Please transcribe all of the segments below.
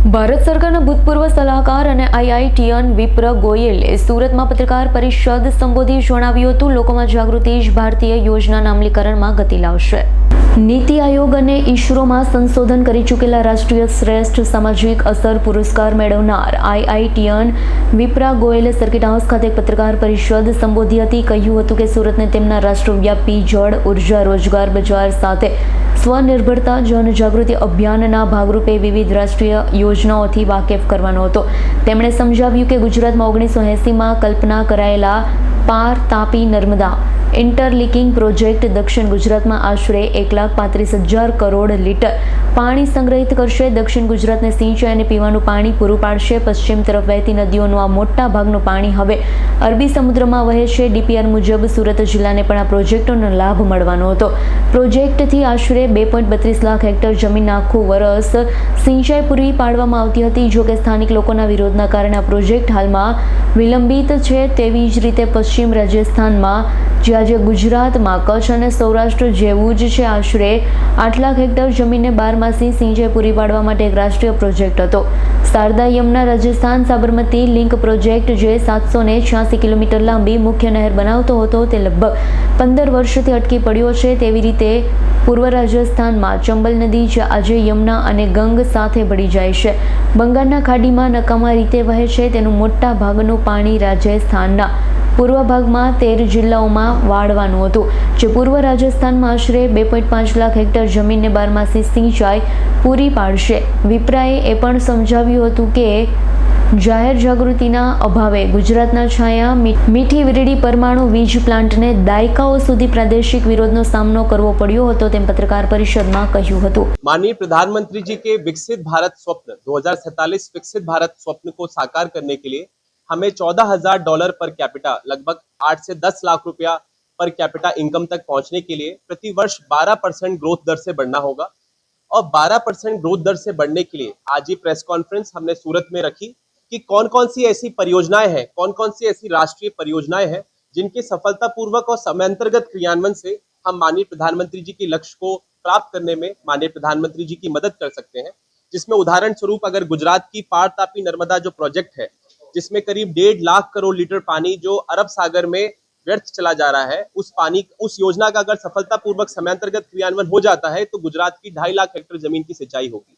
ભારત સરકારના ભૂતપૂર્વ સલાહકાર અને આઈઆઈટીયન વિપ્ર ગોયલે સુરતમાં પત્રકાર પરિષદ સંબોધી જણાવ્યું હતું, લોકોમાં જાગૃતિ જ ભારતીય યોજનાના અમલીકરણમાં ગતિ લાવશે. નીતિ આયોગ અને ઇસરોમાં સંશોધન કરી ચૂકેલા રાષ્ટ્રીય શ્રેષ્ઠ સામાજિક અસર પુરસ્કાર મેળવનાર આઈઆઈટીયન વિપ્રા ગોયલે સર્કિટ હાઉસ ખાતે એક પત્રકાર પરિષદ સંબોધી હતી. કહ્યું હતું કે સુરતને તેમના રાષ્ટ્રવ્યાપી જળ, ઉર્જા, રોજગાર બજાર સાથે સ્વનિર્ભરતા જનજાગૃતિ અભિયાનના ભાગરૂપે વિવિધ રાષ્ટ્રીય યોજનાઓથી વાકેફ કરવાનો હતો. તેમણે સમજાવ્યું કે ગુજરાતમાં 1980માં કલ્પના કરાયેલા પાર તાપી નર્મદા ઇન્ટરલિંકિંગ પ્રોજેક્ટ દક્ષિણ ગુજરાતમાં આશરે 1,35,000 કરોડ લીટર પાણી સંગ્રહિત કરશે. દક્ષિણ ગુજરાતને સિંચાઈ અને પીવાનું પાણી પૂરું પાડશે. પશ્ચિમ તરફ વહેતી નદીઓનું આ મોટા ભાગનું પાણી હવે અરબી સમુદ્રમાં વહે છે. ડીપીઆર મુજબ સુરત જિલ્લાને પણ આ પ્રોજેક્ટનો લાભ મળવાનો હતો. પ્રોજેક્ટથી આશરે 2.32 લાખ હેક્ટર જમીન આખું વર્ષ સિંચાઈ પૂરી પાડવામાં આવતી હતી. જોકે સ્થાનિક લોકોના વિરોધના કારણે આ પ્રોજેક્ટ હાલમાં વિલંબિત છે. તેવી જ રીતે પશ્ચિમ રાજસ્થાનમાં, જે આજે ગુજરાતમાં કચ્છ અને સૌરાષ્ટ્ર જેવું જ છે, આશરે 8 લાખ હેક્ટર જમીનને બારમાસી સિંચાઈ પૂરી પાડવા માટે એક રાષ્ટ્રીય પ્રોજેક્ટ હતો. શારદા યમુના રાજસ્થાન સાબરમતી લિંક પ્રોજેક્ટ, જે 786 કિલોમીટર લાંબી મુખ્ય નહેર બનાવતો હતો, તે લગભગ 15 વર્ષથી અટકી પડ્યો છે. તેવી રીતે પૂર્વ રાજસ્થાનમાં ચંબલ નદી, જે આજે યમુના અને ગંગ સાથે ભળી જાય છે, બંગાળના ખાડીમાં નકામા રીતે વહે છે. તેનું મોટા ભાગનું પાણી રાજસ્થાનના પૂર્વ ભાગમાં 13 જિલ્લાઓમાં વાળવાનું હતું, જે પૂર્વ રાજસ્થાનમાં આશરે 2.5 લાખ હેક્ટર જમીનને બારમાસી સિંચાઈ પૂરી પાડશે. વિપ્રાએ એ પણ સમજાવ્યું હતું કે જાહેર જાગૃતિના અભાવે ગુજરાતના છાયા મીઠી વીરડી પરમાણુ વીજ પ્લાન્ટને દાયકાઓ સુધી પ્રાદેશિક વિરોધનો સામનો કરવો પડ્યો હતો, તેમ પત્રકાર પરિષદમાં કહ્યું હતું. माननीय प्रधानमंत्री जी के विकसित भारत स्वप्न 2047 विकसित भारत स्वप्न को साकार करने के लिए हमें $14,000 पर कैपिटा, लगभग 8 से 10 लाख रुपया पर कैपिटा इनकम तक पहुंचने के लिए प्रति वर्ष 12% ग्रोथ दर से बढ़ना होगा. और 12% ग्रोथ दर से बढ़ने के लिए आज ये प्रेस कॉन्फ्रेंस हमने सूरत में रखी कि कौन कौन सी ऐसी परियोजनाएं हैं, कौन कौन सी ऐसी राष्ट्रीय परियोजनाएं हैं जिनके सफलतापूर्वक और समयांतर्गत क्रियान्वयन से हम माननीय प्रधानमंत्री जी के लक्ष्य को प्राप्त करने में माननीय प्रधानमंत्री जी की मदद कर सकते हैं. जिसमें उदाहरण स्वरूप अगर गुजरात की पार तापी नर्मदा जो प्रोजेक्ट है, जिसमें करीब 1.5 लाख करोड़ लीटर पानी जो अरब सागर में व्यर्थ चला जा रहा है, उस योजना का अगर सफलतापूर्वक समयांतर्गत क्रियान्वयन हो जाता है तो गुजरात की 2.5 लाख हेक्टर जमीन की सिंचाई होगी.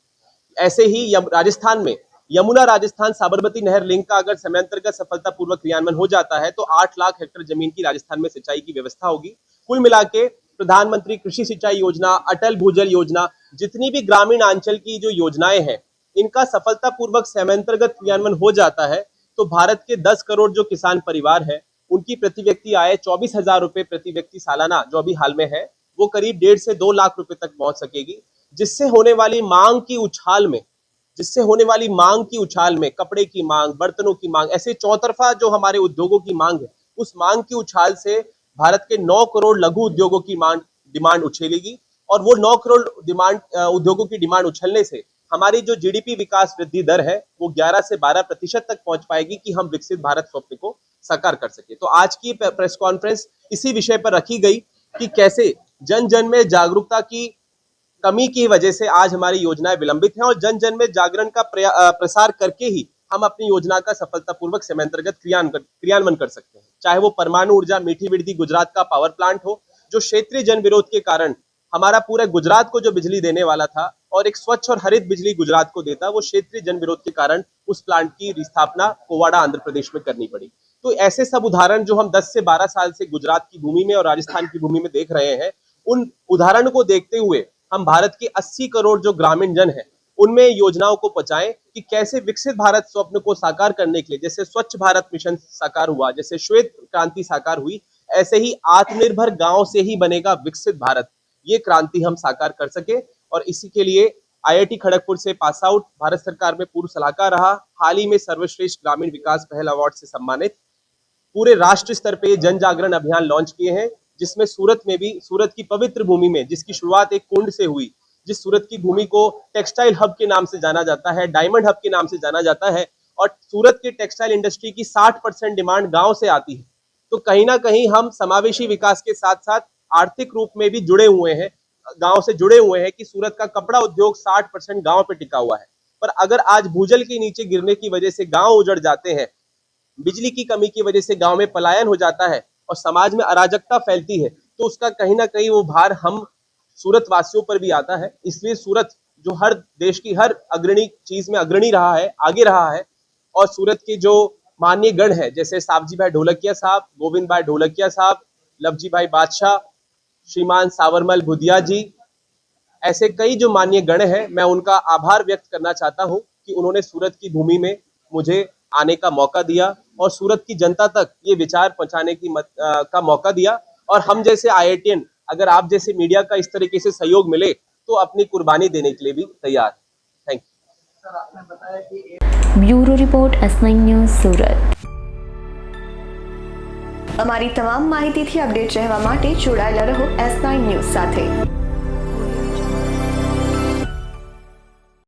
ऐसे ही राजस्थान में यमुना राजस्थान साबरमती नहर लिंक का अगर समयांतर्गत सफलतापूर्वक क्रियान्वयन हो जाता है तो 8 लाख हेक्टर जमीन की राजस्थान में सिंचाई की व्यवस्था होगी. कुल मिला के प्रधानमंत्री कृषि सिंचाई योजना, अटल भूजल योजना, जितनी भी ग्रामीण अंचल की जो योजनाएं हैं, इनका सफलतापूर्वक समयांतर्गत क्रियान्वयन हो जाता है तो भारत के 10 करोड़ जो किसान परिवार है, उनकी प्रति व्यक्ति आय 24,000 रुपए प्रति व्यक्ति सालाना जो अभी हाल में है, वो करीब 1.5 से 2 लाख रुपए तक पहुंच सकेगी. जिससे होने वाली मांग की उछाल में कपड़े की मांग, बर्तनों की मांग, ऐसे चौतरफा जो हमारे उद्योगों की मांग है, उस मांग की उछाल से भारत के 9 करोड़ लघु उद्योगों की डिमांड उछलेगी. और वो 9 करोड़ उद्योगों की डिमांड उछलने से हमारी जो जीडीपी विकास वृद्धि दर है वो 11 से 12% तक पहुंच पाएगी कि हम विकसित भारत स्वप्न को साकार कर सके. तो आज की प्रेस कॉन्फ्रेंस इसी विषय पर रखी गई कि कैसे जन जन में जागरूकता की कमी की वजह से आज हमारी योजनाएं विलंबित हैं और जन जन में जागरण का प्रसार करके ही हम अपनी योजना का सफलतापूर्वक समयांतर्गत क्रियान्वयन कर सकते हैं. चाहे वो परमाणु ऊर्जा मीठी विरदी गुजरात का पावर प्लांट हो, जो क्षेत्रीय जन विरोध के कारण हमारा पूरे गुजरात को जो बिजली देने वाला था और एक स्वच्छ और हरित बिजली गुजरात को देता, वो क्षेत्रीय जन विरोध के कारण उस प्लांट की स्थापना कोवाड़ा आंध्र प्रदेश में करनी पड़ी. तो ऐसे सब उदाहरण जो हम 10 से 12 साल से गुजरात की भूमि में और राजस्थान की भूमि में देख रहे हैं, उन उदाहरण को देखते हुए हम भारत के 80 करोड़ जो ग्रामीण जन है उनमें योजनाओं को पहुंचाएं कि कैसे विकसित भारत स्वप्न को साकार करने के लिए, जैसे स्वच्छ भारत मिशन साकार हुआ, जैसे श्वेत क्रांति साकार हुई, ऐसे ही आत्मनिर्भर गांव से ही बनेगा विकसित भारत. ये क्रांति हम साकार कर सके. और इसी के लिए आईआईटी खड़गपुर से पास आउट, भारत सरकार में पूर्व सलाहकार रहा, हाल ही में सर्वश्रेष्ठ ग्रामीण विकास पहल अवार्ड से सम्मानित, पूरे राष्ट्र स्तर पे जन जागरण अभियान लॉन्च किए हैं. जिसमें सूरत में भी, सूरत की पवित्र भूमि में, जिसकी शुरुआत एक कुंड से हुई, जिस सूरत की भूमि को टेक्सटाइल हब के नाम से जाना जाता है, डायमंड हब के नाम से जाना जाता है, और सूरत के टेक्सटाइल इंडस्ट्री की 60% डिमांड गांव से आती है. तो कहीं ना कहीं हम समावेशी विकास के साथ साथ आर्थिक रूप में भी जुड़े हुए हैं, गांव से जुड़े हुए हैं कि सूरत का कपड़ा उद्योग 60% गांव पे टिका हुआ है. पर अगर आज भूजल के नीचे गिरने की वजह से गांव उजड़ जाते हैं, बिजली की कमी की वजह से गांव में पलायन हो जाता है और समाज में अराजकता फैलती है, तो उसका कहीं ना कहीं वो भार हम सूरत वासियों पर भी आता है। इसलिए सूरत जो हर देश की हर अग्रणी चीज में अग्रणी रहा है, आगे रहा है, और सूरत के जो माननीय गण है जैसे सावजी भाई ढोलकिया साहब, गोविंद भाई ढोलकिया साहब, लवजी भाई बादशाह, श्रीमान सावरमल भुदिया जी, ऐसे कई जो माननीय गण हैं, मैं उनका आभार व्यक्त करना चाहता हूं कि उन्होंने सूरत की भूमि में मुझे आने का मौका दिया और सूरत की जनता तक ये विचार पहुंचाने का मौका दिया। और हम जैसे IITian, अगर आप जैसे मीडिया का इस तरीके से सहयोग मिले तो अपनी कुर्बानी देने के लिए भी तैयार। Thank you. Bureau report S9 news Surat. અમારી તમામ માહિતીથી અપડેટ રહેવા માટે જોડાયેલા રહો S9 ન્યૂઝ સાથે।